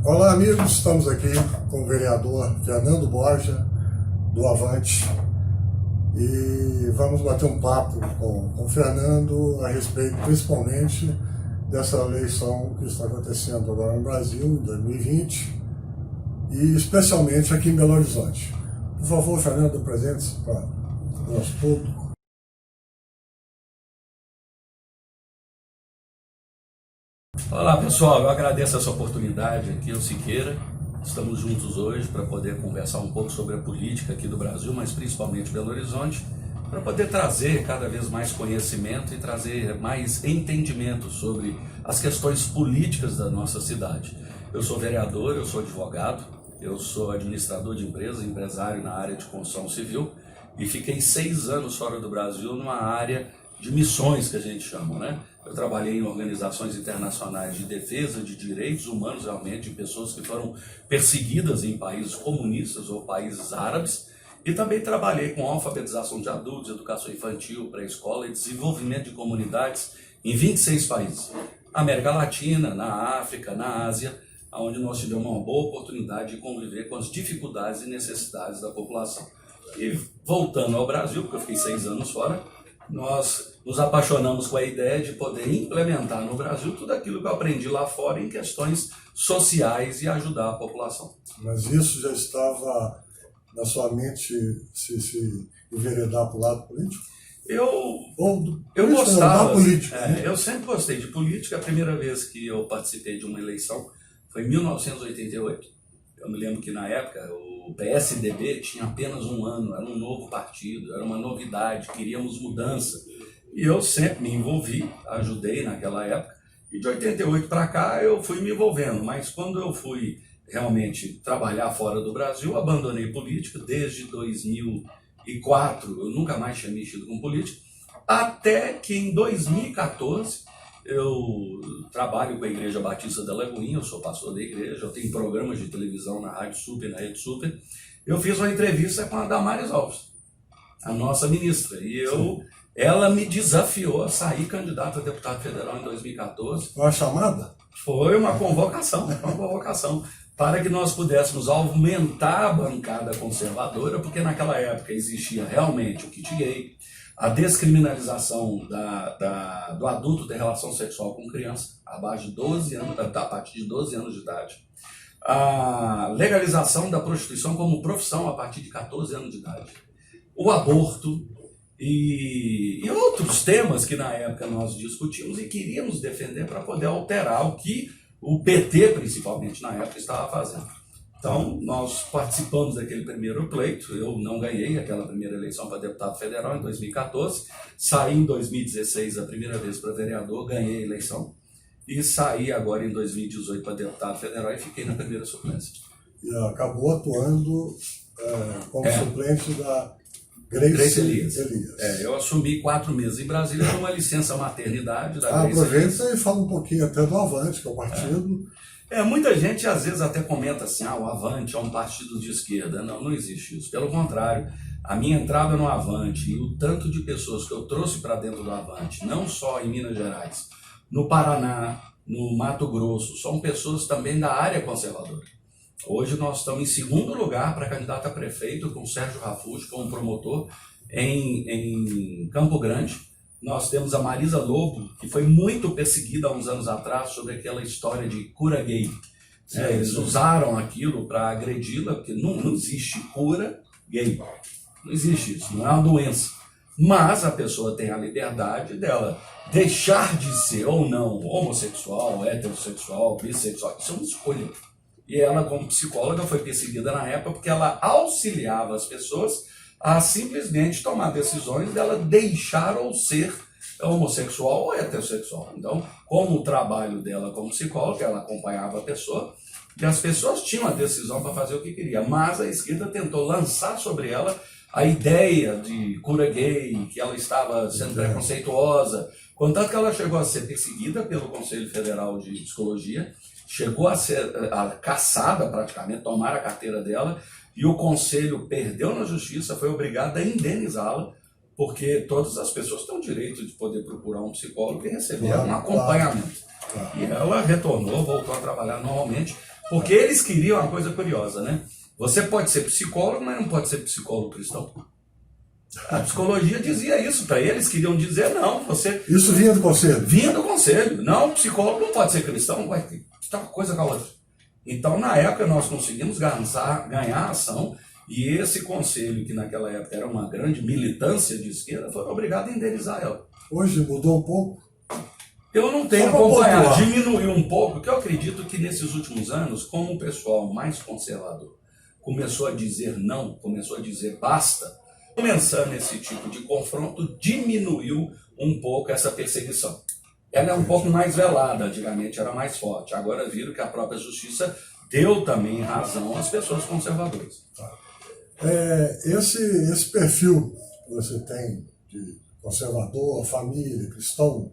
Olá, amigos, estamos aqui com o vereador Fernando Borja, do Avante, e vamos bater um papo com o Fernando a respeito principalmente dessa eleição que está acontecendo agora no Brasil, em 2020, e especialmente aqui em Belo Horizonte. Por favor, Fernando, presente-se para o nosso público. Olá pessoal, eu agradeço essa oportunidade aqui, eu Siqueira. Estamos juntos hoje para poder conversar um pouco sobre a política aqui do Brasil, mas principalmente Belo Horizonte, para poder trazer cada vez mais conhecimento e trazer mais entendimento sobre as questões políticas da nossa cidade. Eu sou vereador, eu sou advogado, eu sou administrador de empresas, empresário na área de construção civil e fiquei 6 anos fora do Brasil numa área de missões que a gente chama, né? Eu trabalhei em organizações internacionais de defesa de direitos humanos, realmente, de pessoas que foram perseguidas em países comunistas ou países árabes, e também trabalhei com alfabetização de adultos, educação infantil, pré-escola e desenvolvimento de comunidades em 26 países. Na América Latina, na África, na Ásia, onde nós tivemos uma boa oportunidade de conviver com as dificuldades e necessidades da população. E voltando ao Brasil, porque eu fiquei 6 anos fora, nós nos apaixonamos com a ideia de poder implementar no Brasil tudo aquilo que eu aprendi lá fora em questões sociais e ajudar a população. Mas isso já estava na sua mente se enveredar para o lado político? Eu gostava, política, eu sempre gostei de política. A primeira vez que eu participei de uma eleição foi em 1988. Eu me lembro que na época o PSDB tinha apenas 1 ano, era um novo partido, era uma novidade, queríamos mudança. E eu sempre me envolvi, ajudei naquela época, e de 88 para cá eu fui me envolvendo, mas quando eu fui realmente trabalhar fora do Brasil, abandonei política. Desde 2004 eu nunca mais tinha mexido com política, até que em 2014 eu trabalho com a Igreja Batista da Lagoinha, eu sou pastor da igreja, eu tenho programas de televisão na Rádio Super, na Rede Super. Eu fiz uma entrevista com a Damares Alves, a nossa ministra, e ela me desafiou a sair candidato a deputado federal em 2014. Uma chamada? Foi uma convocação, para que nós pudéssemos aumentar a bancada conservadora, porque naquela época existia realmente o kit gay, a descriminalização do adulto ter relação sexual com criança abaixo de 12 anos, a partir de 12 anos de idade, a legalização da prostituição como profissão a partir de 14 anos de idade, o aborto e outros temas que na época nós discutimos e queríamos defender para poder alterar o que o PT, principalmente na época, estava fazendo. Então, nós participamos daquele primeiro pleito. Eu não ganhei aquela primeira eleição para deputado federal em 2014, saí em 2016 a primeira vez para vereador, ganhei a eleição, e saí agora em 2018 para deputado federal e fiquei na primeira suplência. E acabou atuando como suplente da Grace Elias. Eu assumi 4 meses em Brasília com uma licença maternidade da Grace Aproveita Elias. e fala um pouquinho até do Avante, que é o partido. Muita gente às vezes até comenta assim, o Avante é um partido de esquerda. Não, não existe isso. Pelo contrário, a minha entrada no Avante e o tanto de pessoas que eu trouxe para dentro do Avante, não só em Minas Gerais, no Paraná, no Mato Grosso, são pessoas também da área conservadora. Hoje nós estamos em 2º lugar para candidato a prefeito com o Sérgio Rafucci como promotor em Campo Grande. Nós temos a Marisa Lobo, que foi muito perseguida há uns anos atrás sobre aquela história de cura gay. Eles usaram aquilo para agredi-la, porque não existe cura gay. Não existe isso, não é uma doença. Mas a pessoa tem a liberdade dela deixar de ser ou não homossexual, heterossexual, bissexual. Isso é uma escolha. E ela, como psicóloga, foi perseguida na época porque ela auxiliava as pessoas a simplesmente tomar decisões dela deixar ou ser homossexual ou heterossexual. Então, como o trabalho dela como psicóloga, ela acompanhava a pessoa e as pessoas tinham a decisão para fazer o que queria. Mas a esquerda tentou lançar sobre ela a ideia de cura gay, que ela estava sendo preconceituosa, contanto que ela chegou a ser perseguida pelo Conselho Federal de Psicologia, chegou a ser caçada praticamente, tomaram a carteira dela, e o Conselho perdeu na justiça, foi obrigado a indenizá-la, porque todas as pessoas têm o direito de poder procurar um psicólogo e receber um acompanhamento. E ela retornou, voltou a trabalhar normalmente, Porque eles queriam uma coisa curiosa, né? Você pode ser psicólogo, mas não pode ser psicólogo cristão. A psicologia dizia isso para eles, queriam dizer, não, você... Isso vinha do conselho? Vinha do conselho. Não, psicólogo não pode ser cristão, vai ter uma coisa com a outra. Então, na época, nós conseguimos ganhar a ação, e esse conselho, que naquela época era uma grande militância de esquerda, foi obrigado a indenizar ela. Hoje mudou um pouco? Eu não tenho acompanhado, diminuiu um pouco, porque eu acredito que nesses últimos anos, como o pessoal mais conservador começou a dizer não, começou a dizer basta, começando esse tipo de confronto, diminuiu um pouco essa perseguição. Ela é um pouco mais velada, antigamente era mais forte. Agora viram que a própria justiça deu também razão às pessoas conservadoras. Esse perfil que você tem de conservador, família, cristão,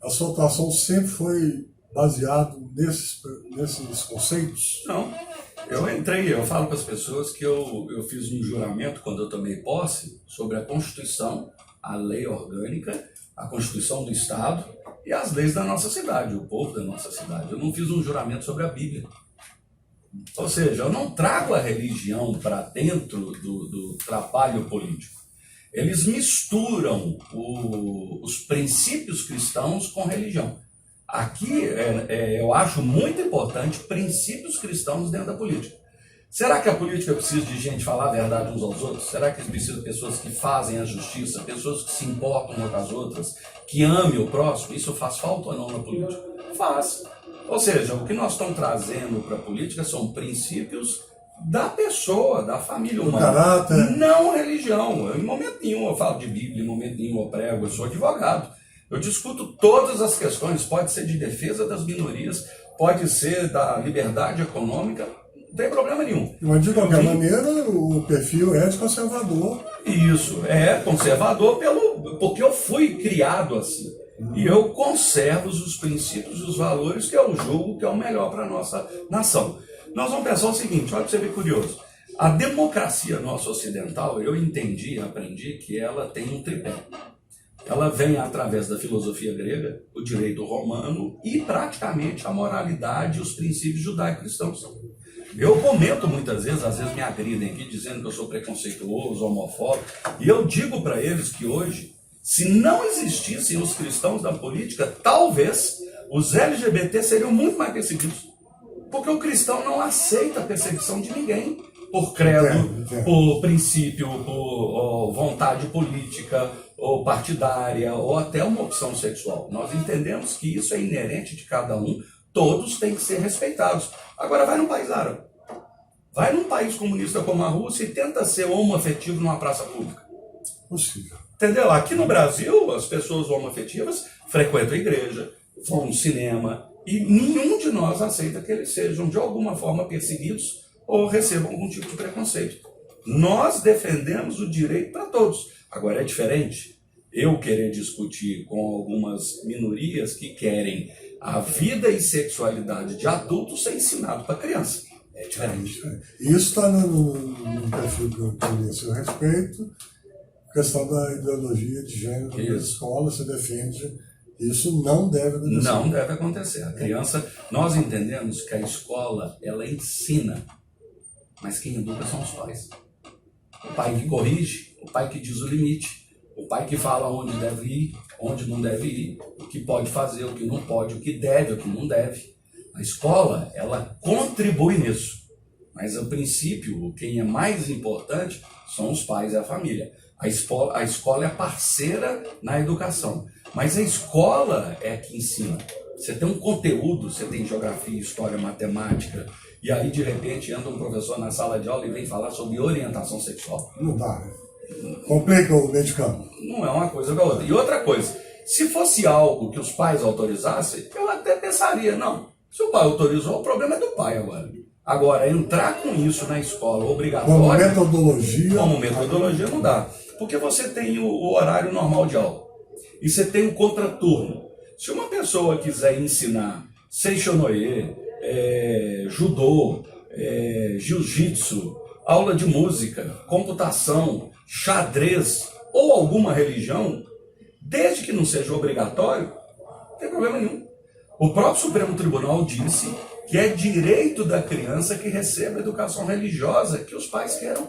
a sua atuação sempre foi baseado nesses conceitos? Não. Eu falo para as pessoas que eu fiz um juramento quando eu tomei posse sobre a Constituição, a lei orgânica, a Constituição do Estado e as leis da nossa cidade, o povo da nossa cidade. Eu não fiz um juramento sobre a Bíblia. Ou seja, eu não trago a religião para dentro do trabalho político. Eles misturam os princípios cristãos com religião. Aqui eu acho muito importante princípios cristãos dentro da política. Será que a política precisa de gente falar a verdade uns aos outros? Será que precisa de pessoas que fazem a justiça, pessoas que se importam umas com as outras, que amem o próximo? Isso faz falta ou não na política? Faz. Ou seja, o que nós estamos trazendo para a política são princípios da pessoa, da família humana. Caráter. Não religião. Em momento nenhum eu falo de Bíblia, em momento nenhum eu prego, eu sou advogado. Eu discuto todas as questões, pode ser de defesa das minorias, pode ser da liberdade econômica, não tem problema nenhum. Mas de qualquer maneira, o perfil é de conservador. Isso, é conservador porque eu fui criado assim. E eu conservo os princípios e os valores que eu julgo que é o melhor para a nossa nação. Nós vamos pensar o seguinte, olha para você ver curioso. A democracia nossa ocidental, eu entendi, aprendi que ela tem um tripé. Ela vem através da filosofia grega, o direito romano e praticamente a moralidade e os princípios judaico-cristãos. Eu comento muitas vezes, às vezes me agridem aqui dizendo que eu sou preconceituoso, homofóbico, e eu digo para eles que hoje, se não existissem os cristãos da política, talvez os LGBT seriam muito mais perseguidos. Porque o cristão não aceita a perseguição de ninguém, por credo, por princípio, por vontade política, ou partidária, ou até uma opção sexual. Nós entendemos que isso é inerente de cada um, todos têm que ser respeitados. Agora vai num país árabe, vai num país comunista como a Rússia e tenta ser homoafetivo numa praça pública. Possível. Entendeu? Aqui no Brasil, as pessoas homoafetivas frequentam a igreja, vão no cinema, e nenhum de nós aceita que eles sejam de alguma forma perseguidos ou recebam algum tipo de preconceito. Nós defendemos o direito para todos. Agora é diferente eu querer discutir com algumas minorias que querem a vida e sexualidade de adultos ser ensinado para criança. É diferente. Isso está no perfil que eu tenho a seu respeito, questão da ideologia de gênero na escola, você defende. Isso não deve acontecer. Não deve acontecer. A criança, nós entendemos que a escola, ela ensina, mas quem educa são os pais. O pai que corrige, o pai que diz o limite, o pai que fala onde deve ir, onde não deve ir, o que pode fazer, o que não pode, o que deve, o que não deve. A escola, ela contribui nisso. Mas, a princípio, quem é mais importante são os pais e a família. A escola é parceira na educação, mas a escola é que ensina. Você tem um conteúdo, você tem geografia, história, matemática, e aí de repente entra um professor na sala de aula e vem falar sobre orientação sexual. Não dá, né? Complica o meio de campo. Não é uma coisa com a outra. E outra coisa, se fosse algo que os pais autorizassem, eu até pensaria, não, se o pai autorizou, o problema é do pai agora. Agora, entrar com isso na escola obrigatório... Como metodologia não dá. Porque você tem o horário normal de aula. E você tem o contraturno. Se uma pessoa quiser ensinar Seishonoye, judô, jiu-jitsu, aula de música, computação, xadrez ou alguma religião, desde que não seja obrigatório, não tem problema nenhum. O próprio Supremo Tribunal disse que é direito da criança que receba a educação religiosa que os pais queiram.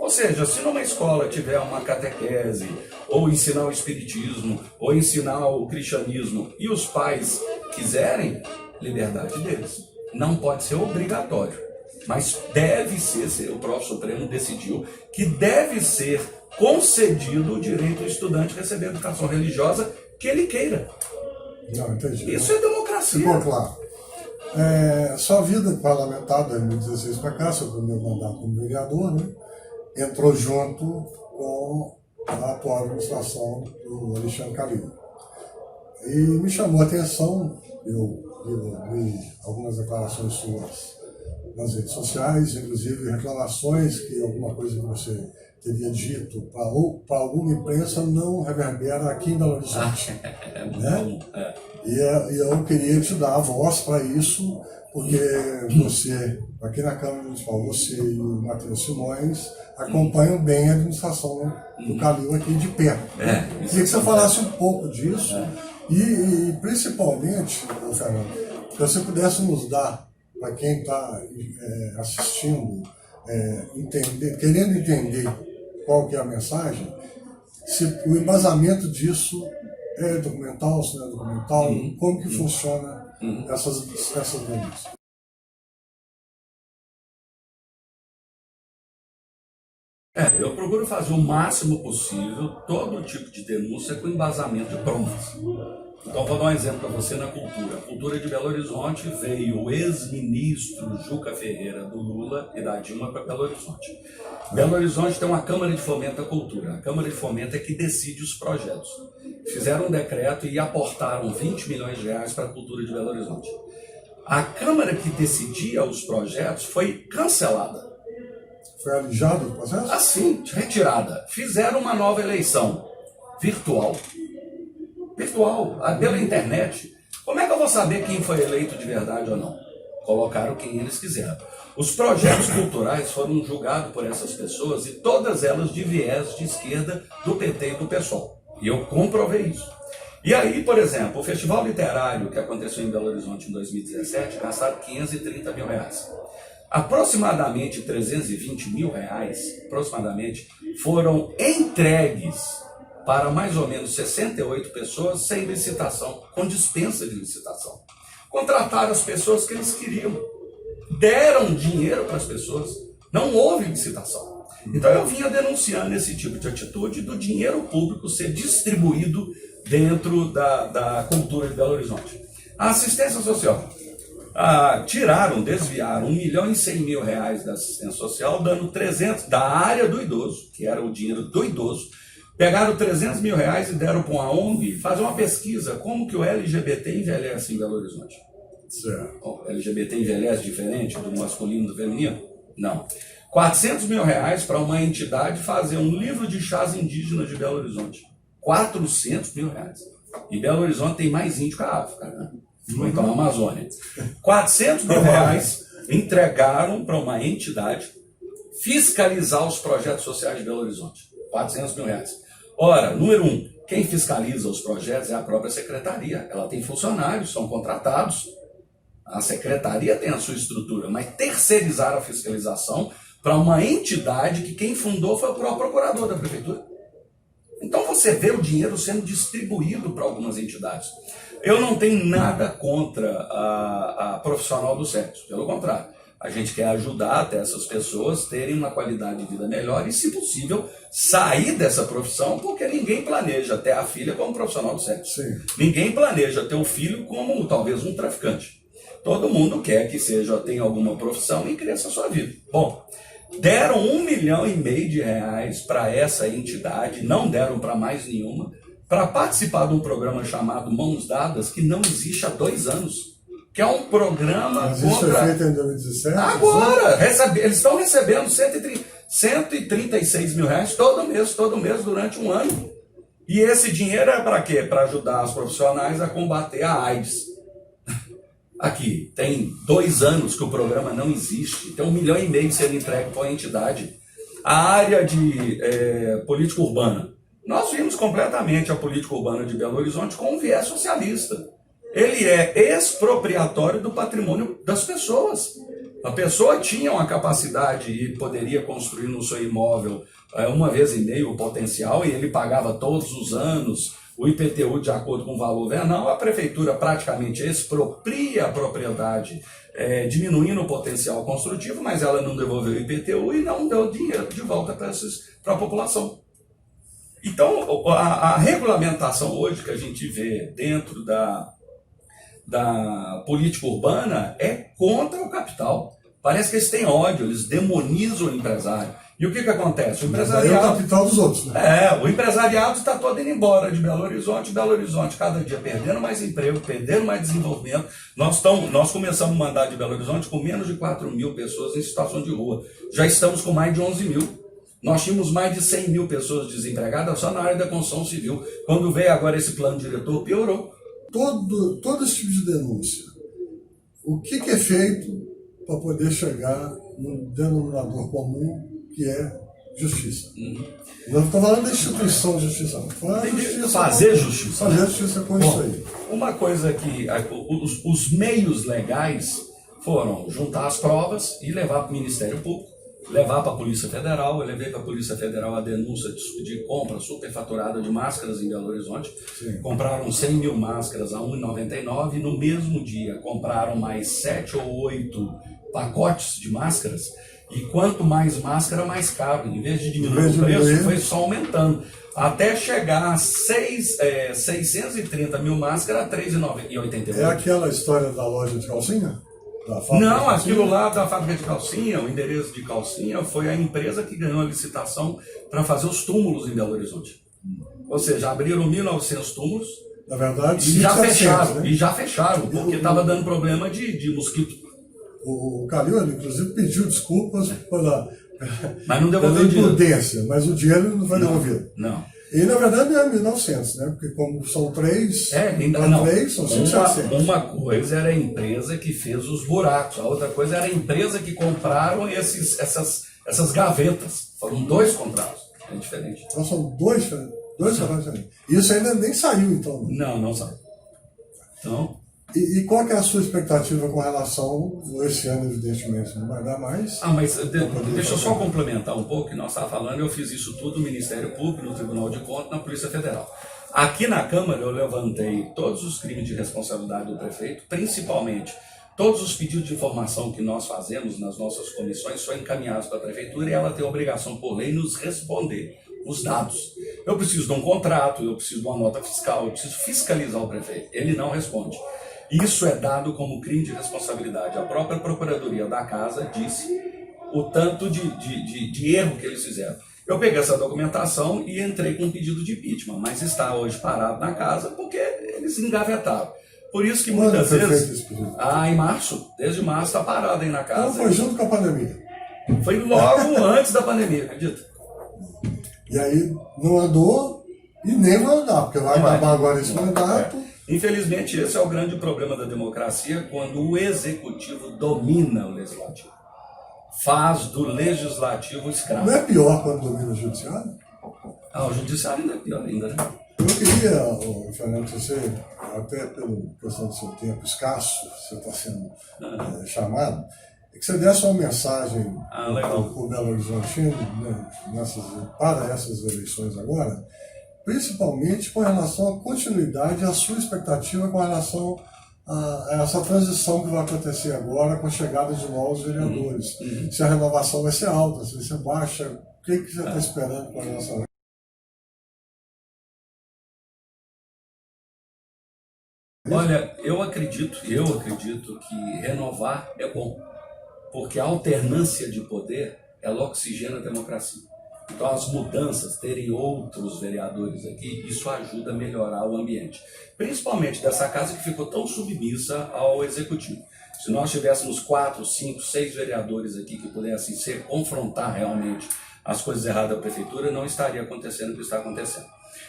Ou seja, se numa escola tiver uma catequese, ou ensinar o espiritismo, ou ensinar o cristianismo, e os pais quiserem, liberdade deles. Não pode ser obrigatório, mas deve ser, o próprio Supremo decidiu, que deve ser concedido o direito ao estudante receber a educação religiosa que ele queira. Não, entendi. Isso é democracia. Ficou claro. Sua vida parlamentar, 2016 para cá, seu primeiro mandato como vereador, né, entrou junto com a atual administração do Alexandre Calil. E me chamou a atenção, eu vi algumas declarações suas nas redes sociais, inclusive reclamações que alguma coisa que você teria dito para alguma imprensa não reverbera aqui em Belo Horizonte. Né? E eu queria te dar a voz para isso, porque você, aqui na Câmara Municipal, você e o Matheus Simões acompanham bem a administração do Calil aqui de perto. Queria que você falasse um pouco disso e principalmente, Fernando, que você pudesse nos dar, para quem está assistindo, querendo entender qual que é a mensagem, se o embasamento disso é documental, se não é documental, como que funciona essas denúncias. Eu procuro fazer o máximo possível todo tipo de denúncia com embasamento de provas. Então, vou dar um exemplo para você na cultura. A cultura de Belo Horizonte veio o ex-ministro Juca Ferreira do Lula e da Dilma para Belo Horizonte. Belo Horizonte tem uma Câmara de Fomento à Cultura. A Câmara de Fomento é que decide os projetos. Fizeram um decreto e aportaram 20 milhões de reais para a cultura de Belo Horizonte. A Câmara que decidia os projetos foi cancelada. Foi alijado o processo? Assim, retirada. Fizeram uma nova eleição virtual, pela internet. Como é que eu vou saber quem foi eleito de verdade ou não? Colocaram quem eles quiseram. Os projetos culturais foram julgados por essas pessoas e todas elas de viés de esquerda do PT e do PSOL. E eu comprovei isso. E aí, por exemplo, o Festival Literário que aconteceu em Belo Horizonte em 2017 gastaram 530 mil reais. Aproximadamente 320 mil reais foram entregues para mais ou menos 68 pessoas sem licitação, com dispensa de licitação. Contrataram as pessoas que eles queriam, deram dinheiro para as pessoas, não houve licitação. Então eu vinha denunciando esse tipo de atitude do dinheiro público ser distribuído dentro da cultura de Belo Horizonte. A assistência social. Desviaram 1.100.000 reais da assistência social, dando 300 da área do idoso, que era o dinheiro do idoso. Pegaram 300 mil reais e deram para uma ONG fazer uma pesquisa como que o LGBT envelhece em Belo Horizonte. Certo. O LGBT envelhece diferente do masculino e do feminino? Não. 400 mil reais para uma entidade fazer um livro de chás indígenas de Belo Horizonte. 400 mil reais. E Belo Horizonte tem mais índio que a África, né? Ou então a Amazônia. 400 mil reais entregaram para uma entidade fiscalizar os projetos sociais de Belo Horizonte. 400 mil reais. Ora, número 1, quem fiscaliza os projetos é a própria secretaria. Ela tem funcionários, são contratados. A secretaria tem a sua estrutura, mas terceirizaram a fiscalização para uma entidade que quem fundou foi o próprio procurador da prefeitura. Então você vê o dinheiro sendo distribuído para algumas entidades. Eu não tenho nada contra a profissional do sexo, pelo contrário. A gente quer ajudar até essas pessoas terem uma qualidade de vida melhor e, se possível, sair dessa profissão, porque ninguém planeja ter a filha como profissional do sexo. Sim. Ninguém planeja ter o filho como talvez um traficante. Todo mundo quer que tenha alguma profissão e cresça a sua vida. Bom, deram 1,5 milhão de reais para essa entidade, não deram para mais nenhuma, para participar de um programa chamado Mãos Dadas, que não existe há 2 anos. Que é um programa Mas isso contra... foi feito em 2017? Agora! Eles estão recebendo 136 mil reais todo mês, durante 1 ano. E esse dinheiro é para quê? Para ajudar os profissionais a combater a AIDS. Aqui, tem 2 anos que o programa não existe. Tem 1,5 milhão sendo entregue para a entidade. A área de política urbana. Nós vimos completamente a política urbana de Belo Horizonte com um viés socialista. ele é expropriatório do patrimônio das pessoas. A pessoa tinha uma capacidade e poderia construir no seu imóvel uma vez e meio o potencial, e ele pagava todos os anos o IPTU de acordo com o valor venal. A prefeitura praticamente expropria a propriedade, diminuindo o potencial construtivo, mas ela não devolveu o IPTU e não deu dinheiro de volta para a população. Então, a regulamentação hoje que a gente vê dentro da política urbana é contra o capital. Parece que eles têm ódio, eles demonizam o empresário. E o que acontece? O empresariado... É o capital dos outros, né? O empresariado está todo indo embora de Belo Horizonte cada dia perdendo mais emprego, perdendo mais desenvolvimento. Nós começamos a mandar de Belo Horizonte com menos de 4 mil pessoas em situação de rua. Já estamos com mais de 11 mil. Nós tínhamos mais de 100 mil pessoas desempregadas só na área da construção civil. Quando veio agora esse plano diretor, piorou. Todo esse tipo de denúncia, o que é feito para poder chegar no denominador comum, que é justiça? Não estou falando da instituição de justiça, não. Fazer justiça. Fazer justiça com isso aí. Uma coisa que os meios legais foram juntar as provas e levar para o Ministério Público, levar para a Polícia Federal. Eu levei para a Polícia Federal a denúncia de compra superfaturada de máscaras em Belo Horizonte. Sim. Compraram 100 mil máscaras a R$ 1,99 e no mesmo dia compraram mais 7 ou 8 pacotes de máscaras. E quanto mais máscara, mais caro. Em vez de diminuir o preço, foi só aumentando. Até chegar a 630 mil máscaras a R$ 3,88. É aquela história da loja de calcinha? Não, aquilo lá da fábrica de calcinha, o endereço de calcinha, foi a empresa que ganhou a licitação para fazer os túmulos em Belo Horizonte. Ou seja, abriram 1.900 túmulos. Na verdade, e já fecharam, né? E já fecharam, porque estava dando problema de mosquito. O Calil, inclusive, pediu desculpas pela imprudência, mas o dinheiro não foi devolvido. Não. E, na verdade, é 1.900, né? Porque como são três, são 5.700. Uma coisa era a empresa que fez os buracos, a outra coisa era a empresa que compraram essas gavetas. Foram 2 contratos, é diferente. Então são dois contratos diferentes. Isso ainda nem saiu, então. Não saiu. Então... E qual que é a sua expectativa com relação, esse ano, evidentemente, não vai dar mais? Mas deixa eu só complementar um pouco, que nós estávamos falando, eu fiz isso tudo no Ministério Público, no Tribunal de Contas, na Polícia Federal. Aqui na Câmara eu levantei todos os crimes de responsabilidade do prefeito, principalmente todos os pedidos de informação que nós fazemos nas nossas comissões são encaminhados para a Prefeitura e ela tem a obrigação por lei nos responder os dados. Eu preciso de um contrato, eu preciso de uma nota fiscal, eu preciso fiscalizar o prefeito. Ele não responde. Isso é dado como crime de responsabilidade. A própria Procuradoria da Casa disse o tanto de erro que eles fizeram. Eu peguei essa documentação e entrei com um pedido de impeachment, mas está hoje parado na Casa porque eles engavetaram. Por isso que muitas vezes... em março. Desde março está parado aí na Casa. Então foi junto com a pandemia? Foi logo antes da pandemia, acredita? E aí não andou e nem vai andar, porque vai acabar agora esse mandato... Infelizmente, esse é o grande problema da democracia, quando o executivo domina o legislativo. Faz do legislativo escravo. Não é pior quando domina o judiciário? O judiciário ainda é pior ainda, né? Eu queria, Fernando, você, até pela questão do seu tempo escasso, você está sendo chamado, que você desse uma mensagem para o Belo Horizontino, né, para essas eleições agora, principalmente com relação à continuidade e à sua expectativa com relação a essa transição que vai acontecer agora com a chegada de novos vereadores. Se a renovação vai ser alta, se vai ser baixa, o que você está esperando com relação a... Olha, eu acredito que renovar é bom, porque a alternância de poder ela oxigena a democracia. Então as mudanças, terem outros vereadores aqui, isso ajuda a melhorar o ambiente. Principalmente dessa casa que ficou tão submissa ao executivo. Se nós tivéssemos 4, 5, 6 vereadores aqui que pudessem confrontar realmente as coisas erradas da prefeitura, não estaria acontecendo o que está acontecendo.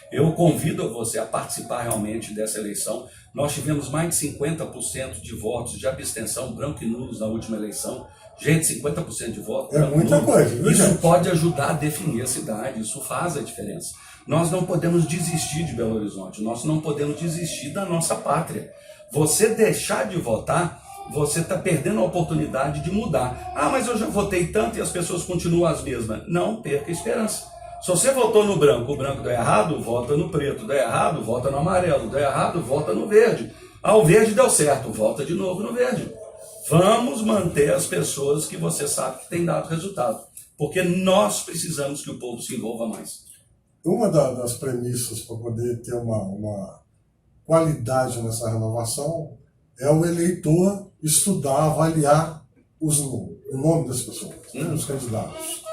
Eu convido você a participar realmente dessa eleição. Nós tivemos mais de 50% de votos de abstenção, branco e nulos na última eleição. Gente, 50% de voto. É muita coisa, viu, isso gente? pode ajudar a definir a cidade, isso faz a diferença. Nós não podemos desistir de Belo Horizonte, nós não podemos desistir da nossa pátria. Você deixar de votar, você está perdendo a oportunidade de mudar. Ah, mas eu já votei tanto e as pessoas continuam as mesmas. Não perca a esperança. Se você votou no branco, o branco deu errado, vota no preto. Deu errado, vota no amarelo. Deu errado, vota no verde. Ah, o verde deu certo, volta de novo no verde. Vamos manter as pessoas que você sabe que tem dado resultado. Porque nós precisamos que o povo se envolva mais. Uma das premissas para poder ter uma qualidade nessa renovação é o eleitor estudar, avaliar o nome das pessoas, os candidatos.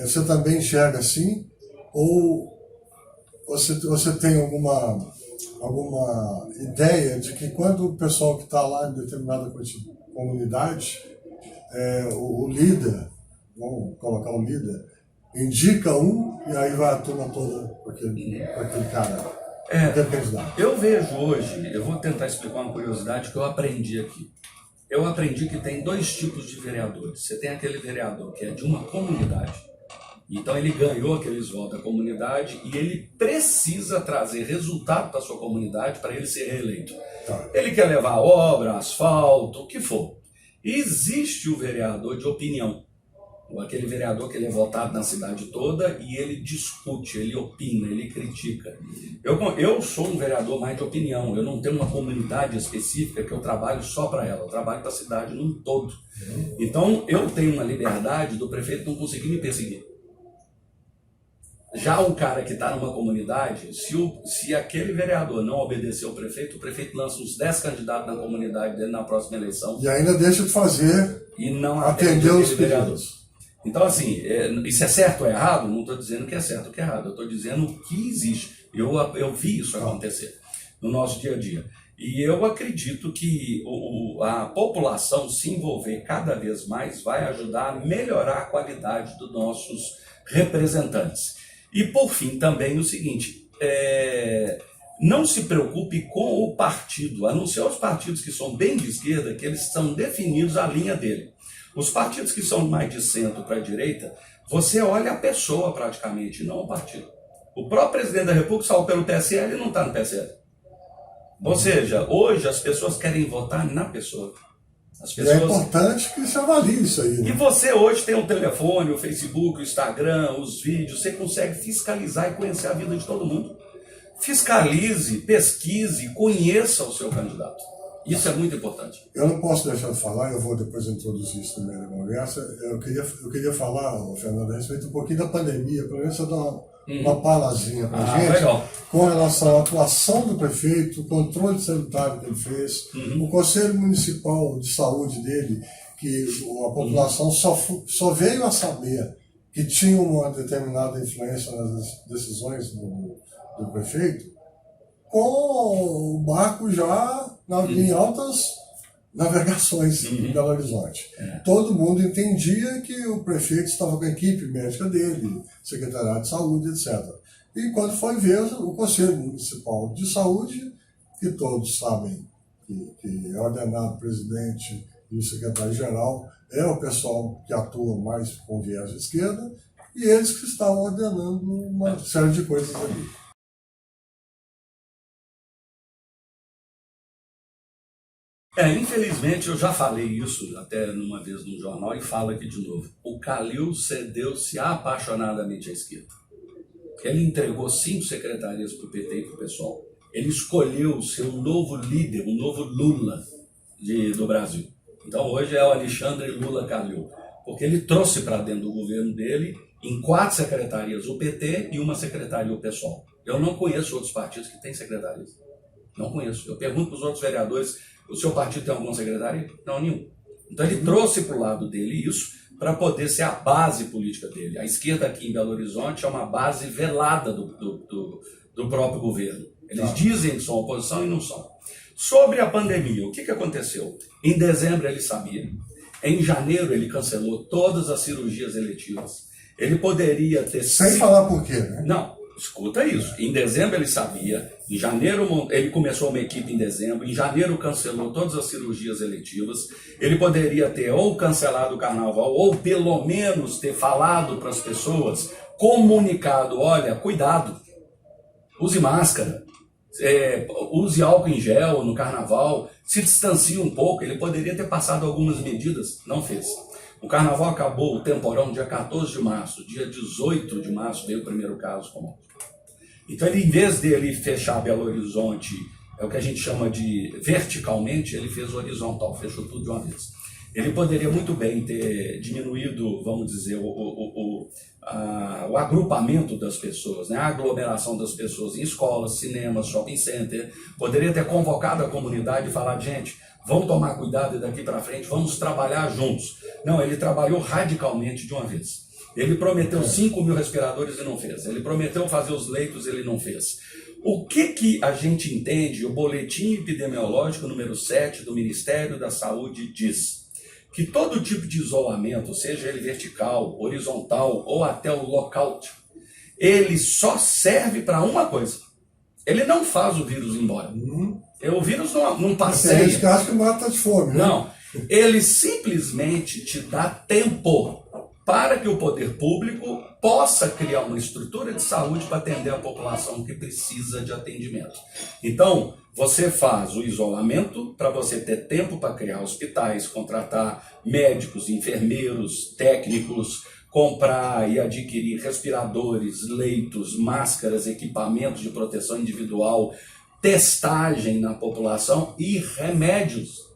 Você também enxerga assim? Ou você tem alguma ideia de que quando o pessoal que está lá em determinada comunidade, o líder, vamos colocar o líder, indica um e aí vai a turma toda para aquele cara, aquele candidato? Eu vejo hoje, eu vou tentar explicar uma curiosidade que eu aprendi aqui. Eu aprendi que tem dois tipos de vereadores. Você tem aquele vereador que é de uma comunidade, então ele ganhou aqueles votos da comunidade e ele precisa trazer resultado para a sua comunidade para ele ser reeleito. Tá. Ele quer levar obra, asfalto, o que for. E existe o vereador de opinião. Aquele vereador que ele é votado na cidade toda e ele discute, ele opina, ele critica. Eu sou um vereador mais de opinião, eu não tenho uma comunidade específica que eu trabalho só para ela, eu trabalho para a cidade num todo. Então eu tenho uma liberdade do prefeito não conseguir me perseguir. Já o cara que está numa comunidade, se aquele vereador não obedecer ao prefeito, o prefeito lança uns 10 candidatos na comunidade dele na próxima eleição. E ainda deixa de fazer, e não atender os pedidos. Então, assim, isso é certo ou errado? Não estou dizendo que é certo ou que é errado, eu estou dizendo o que existe. Eu vi isso acontecer no nosso dia a dia. E eu acredito que a população se envolver cada vez mais vai ajudar a melhorar a qualidade dos nossos representantes. E, por fim, também o seguinte, não se preocupe com o partido, a não ser os partidos que são bem de esquerda, que eles são definidos a linha dele. Os partidos que são mais de centro para a direita, você olha a pessoa praticamente, não o partido. O próprio presidente da República saiu pelo PSL e não está no PSL. Ou seja, hoje as pessoas querem votar na pessoa. As pessoas... E é importante que se avalie isso aí. Né? E você hoje tem o telefone, o Facebook, o Instagram, os vídeos, você consegue fiscalizar e conhecer a vida de todo mundo. Fiscalize, pesquise, conheça o seu candidato. Isso é muito importante. Eu não posso deixar de falar, eu vou depois introduzir isso também na conversa. Eu queria falar, Fernando, a respeito um pouquinho da pandemia, pelo menos você dar uma palazinha para a gente, legal. Com relação à atuação do prefeito, o controle sanitário que ele fez, o Conselho Municipal de Saúde dele, que a população só veio a saber que tinha uma determinada influência nas decisões do prefeito, com o barco já em altas navegações em Belo Horizonte. Todo mundo entendia que o prefeito estava com a equipe médica dele, secretariado de saúde, etc. E quando foi ver o Conselho Municipal de Saúde, que todos sabem que é ordenado o presidente e o secretário-geral, é o pessoal que atua mais com viés de esquerda, e eles que estavam ordenando uma série de coisas ali. Infelizmente, eu já falei isso até numa vez no jornal e falo aqui de novo. O Calil cedeu-se apaixonadamente à esquerda. Ele entregou 5 secretarias para o PT e para o PSOL. Ele escolheu o seu novo líder, o novo Lula do Brasil. Então hoje é o Alexandre Lula Calil, porque ele trouxe para dentro do governo dele, em 4 secretarias o PT e uma secretaria o PSOL. Eu não conheço outros partidos que têm secretarias. Não conheço. Eu pergunto para os outros vereadores, o seu partido tem alguma secretaria? Não, nenhum. Então ele trouxe para o lado dele isso para poder ser a base política dele. A esquerda aqui em Belo Horizonte é uma base velada do próprio governo. Eles dizem que são oposição e não são. Sobre a pandemia, o que aconteceu? Em dezembro ele sabia. Em janeiro ele cancelou todas as cirurgias eletivas. Ele poderia ter... Sem falar por quê, né? Não. Escuta isso, em dezembro ele sabia, em janeiro ele começou uma equipe em dezembro, em janeiro cancelou todas as cirurgias eletivas, ele poderia ter ou cancelado o carnaval, ou pelo menos ter falado para as pessoas, comunicado, olha, cuidado, use máscara, use álcool em gel no carnaval, se distancie um pouco. Ele poderia ter passado algumas medidas, não fez. O carnaval acabou, o temporão, dia 14 de março, dia 18 de março veio o primeiro caso com morte. Então ele, em vez dele fechar Belo Horizonte, é o que a gente chama de verticalmente, ele fez horizontal, fechou tudo de uma vez. Ele poderia muito bem ter diminuído, vamos dizer, o agrupamento das pessoas, né? A aglomeração das pessoas em escolas, cinemas, shopping center. Poderia ter convocado a comunidade e falar, gente, vamos tomar cuidado daqui para frente, vamos trabalhar juntos. Não, ele trabalhou radicalmente de uma vez. Ele prometeu 5 mil respiradores e não fez. Ele prometeu fazer os leitos, ele não fez. O que a gente entende? O boletim epidemiológico número 7 do Ministério da Saúde diz que todo tipo de isolamento, seja ele vertical, horizontal ou até o lockout, ele só serve para uma coisa. Ele não faz o vírus ir embora. O vírus não passeia. Tem gente que acha que mata de fome, né? Não. Ele simplesmente te dá tempo para que o poder público possa criar uma estrutura de saúde para atender a população que precisa de atendimento. Então, você faz o isolamento para você ter tempo para criar hospitais, contratar médicos, enfermeiros, técnicos, comprar e adquirir respiradores, leitos, máscaras, equipamentos de proteção individual, testagem na população e remédios.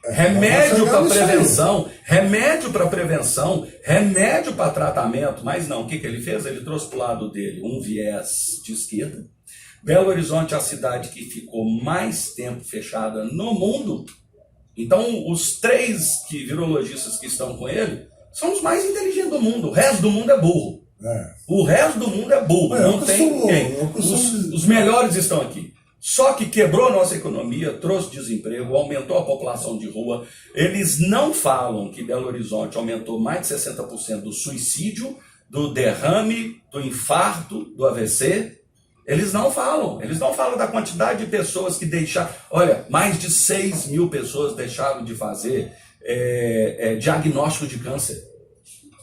Remédio para prevenção, remédio para prevenção, remédio para tratamento. Mas não, o que ele fez? Ele trouxe para o lado dele um viés de esquerda. Belo Horizonte é a cidade que ficou mais tempo fechada no mundo. Então, os 3 virologistas que estão com ele são os mais inteligentes do mundo. O resto do mundo é burro. O resto do mundo é burro. Não tem ninguém. Os melhores estão aqui. Só que quebrou a nossa economia, trouxe desemprego, aumentou a população de rua. Eles não falam que Belo Horizonte aumentou mais de 60% do suicídio, do derrame, do infarto, do AVC. Eles não falam da quantidade de pessoas que deixaram. Olha, mais de 6 mil pessoas deixaram de fazer diagnóstico de câncer.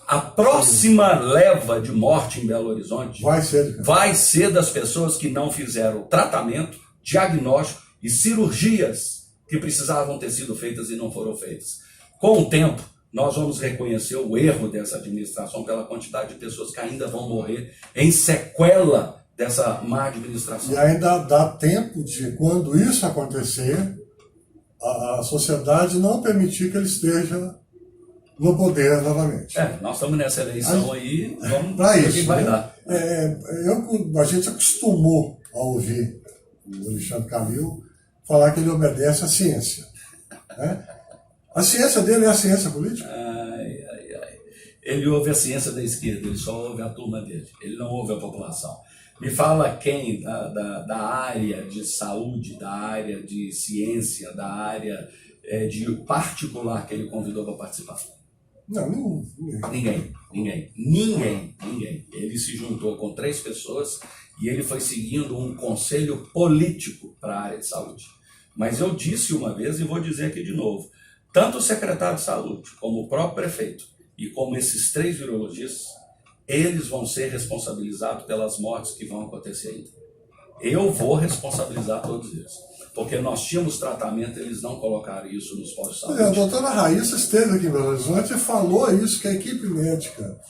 A próxima leva de morte em Belo Horizonte vai ser das pessoas que não fizeram tratamento, diagnóstico e cirurgias que precisavam ter sido feitas e não foram feitas. Com o tempo, nós vamos reconhecer o erro dessa administração pela quantidade de pessoas que ainda vão morrer em sequela dessa má administração. E ainda dá tempo de, quando isso acontecer, a sociedade não permitir que ele esteja no poder novamente. Nós estamos nessa eleição aí, vamos ver o que vai dar. A gente acostumou a ouvir o Alexandre Calil falar que ele obedece à ciência. Né? A ciência dele é a ciência política? Ele ouve a ciência da esquerda, ele só ouve a turma dele, ele não ouve a população. Me fala quem da área de saúde, da área de ciência, da área de particular que ele convidou para participar. Não, Ninguém. Ele se juntou com 3 pessoas e ele foi seguindo um conselho político para a área de saúde. Mas eu disse uma vez e vou dizer aqui de novo, tanto o secretário de saúde, como o próprio prefeito e como esses 3 virologistas, eles vão ser responsabilizados pelas mortes que vão acontecer ainda. Eu vou responsabilizar todos eles. Porque nós tínhamos tratamento, eles não colocaram isso nos postos de saúde. A doutora Raíssa esteve aqui em Belo Horizonte e falou isso, que a equipe médica,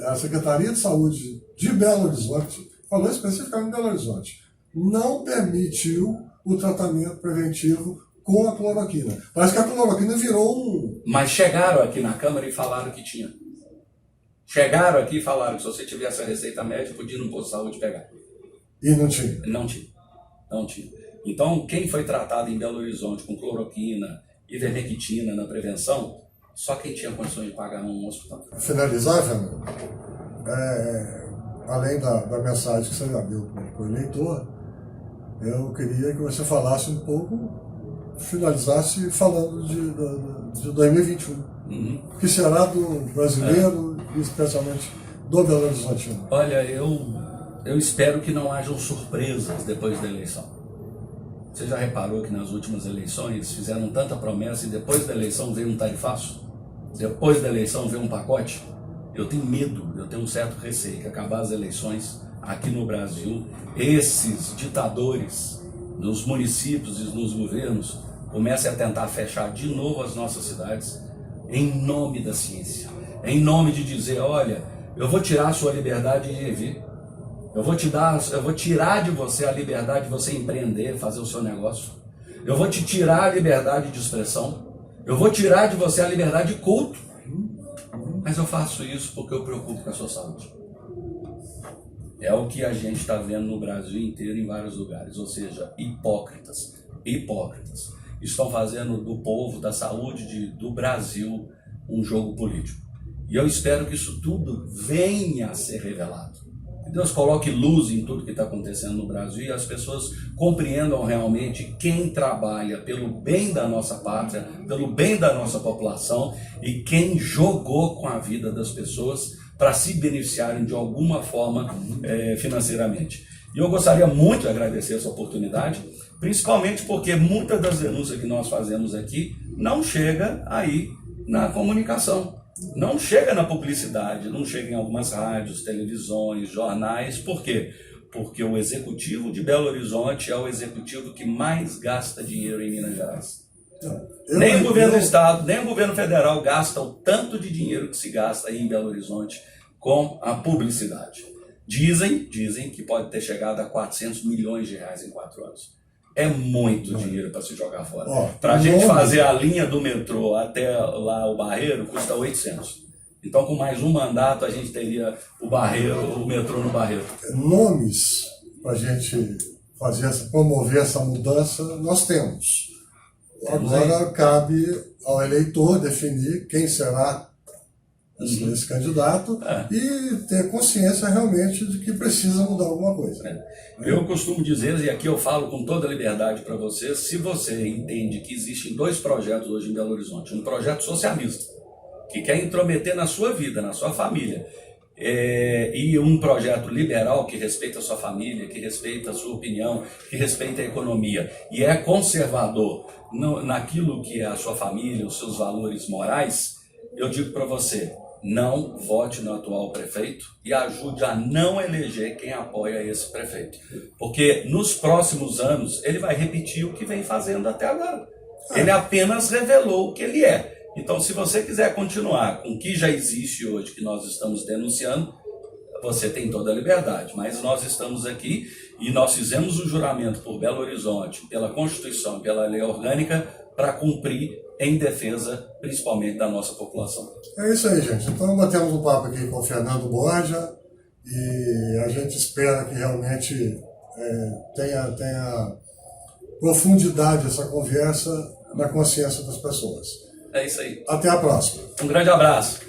a Secretaria de Saúde de Belo Horizonte, falou especificamente em Belo Horizonte, não permitiu o tratamento preventivo com a cloroquina. Parece que a cloroquina virou Mas chegaram aqui na Câmara e falaram que tinha. Chegaram aqui e falaram que se você tivesse a receita médica, podia ir no posto de saúde pegar. E não tinha? Não tinha. Então, quem foi tratado em Belo Horizonte com cloroquina, ivermectina na prevenção, só quem tinha condições de pagar num hospital. Finalizar, Fernando, além da mensagem que você já deu para o eleitor, eu queria que você falasse um pouco, finalizasse falando de 2021. O que será do brasileiro e especialmente do Belo Horizontino? Olha, eu espero que não hajam surpresas depois da eleição. Você já reparou que nas últimas eleições fizeram tanta promessa e depois da eleição veio um tarifaço? Depois da eleição veio um pacote? Eu tenho medo, eu tenho um certo receio que acabar as eleições, aqui no Brasil, esses ditadores nos municípios e nos governos comecem a tentar fechar de novo as nossas cidades em nome da ciência, em nome de dizer, olha, eu vou tirar a sua liberdade de vir, eu vou tirar de você a liberdade de você empreender, fazer o seu negócio, eu vou te tirar a liberdade de expressão, eu vou tirar de você a liberdade de culto, mas eu faço isso porque eu preocupo com a sua saúde. É o que a gente está vendo no Brasil inteiro, em vários lugares, ou seja, hipócritas estão fazendo do povo, da saúde do Brasil, um jogo político. E eu espero que isso tudo venha a ser revelado. Que Deus coloque luz em tudo que está acontecendo no Brasil e as pessoas compreendam realmente quem trabalha pelo bem da nossa pátria, pelo bem da nossa população e quem jogou com a vida das pessoas para se beneficiarem de alguma forma financeiramente. E eu gostaria muito de agradecer essa oportunidade, principalmente porque muitas das denúncias que nós fazemos aqui não chega aí na comunicação, não chega na publicidade, não chega em algumas rádios, televisões, jornais. Por quê? Porque o executivo de Belo Horizonte é o executivo que mais gasta dinheiro em Minas Gerais. Nem o governo do estado, nem o governo federal gasta o tanto de dinheiro que se gasta aí em Belo Horizonte com a publicidade. Dizem que pode ter chegado a 400 milhões de reais em 4 anos. É muito dinheiro para se jogar fora. Para a gente fazer a linha do metrô até lá o Barreiro, custa 800. Então, com mais um mandato, a gente teria o metrô no Barreiro. Nomes para a gente promover essa mudança, nós temos. Agora cabe ao eleitor definir quem será esse candidato e ter consciência realmente de que precisa mudar alguma coisa. Eu costumo dizer, e aqui eu falo com toda liberdade para você, se você entende que existem 2 projetos hoje em Belo Horizonte, um projeto socialista, que quer intrometer na sua vida, na sua família, e um projeto liberal que respeita a sua família, que respeita a sua opinião, que respeita a economia, e é conservador naquilo que é a sua família, os seus valores morais, eu digo para você, não vote no atual prefeito e ajude a não eleger quem apoia esse prefeito. Porque nos próximos anos ele vai repetir o que vem fazendo até agora. Ele apenas revelou o que ele é. Então, se você quiser continuar com o que já existe hoje, que nós estamos denunciando, você tem toda a liberdade. Mas nós estamos aqui e nós fizemos o juramento por Belo Horizonte, pela Constituição, pela lei orgânica, para cumprir em defesa, principalmente, da nossa população. É isso aí, gente. Então, batemos um papo aqui com o Fernando Borja e a gente espera que realmente tenha profundidade essa conversa na consciência das pessoas. É isso aí. Até a próxima. Um grande abraço.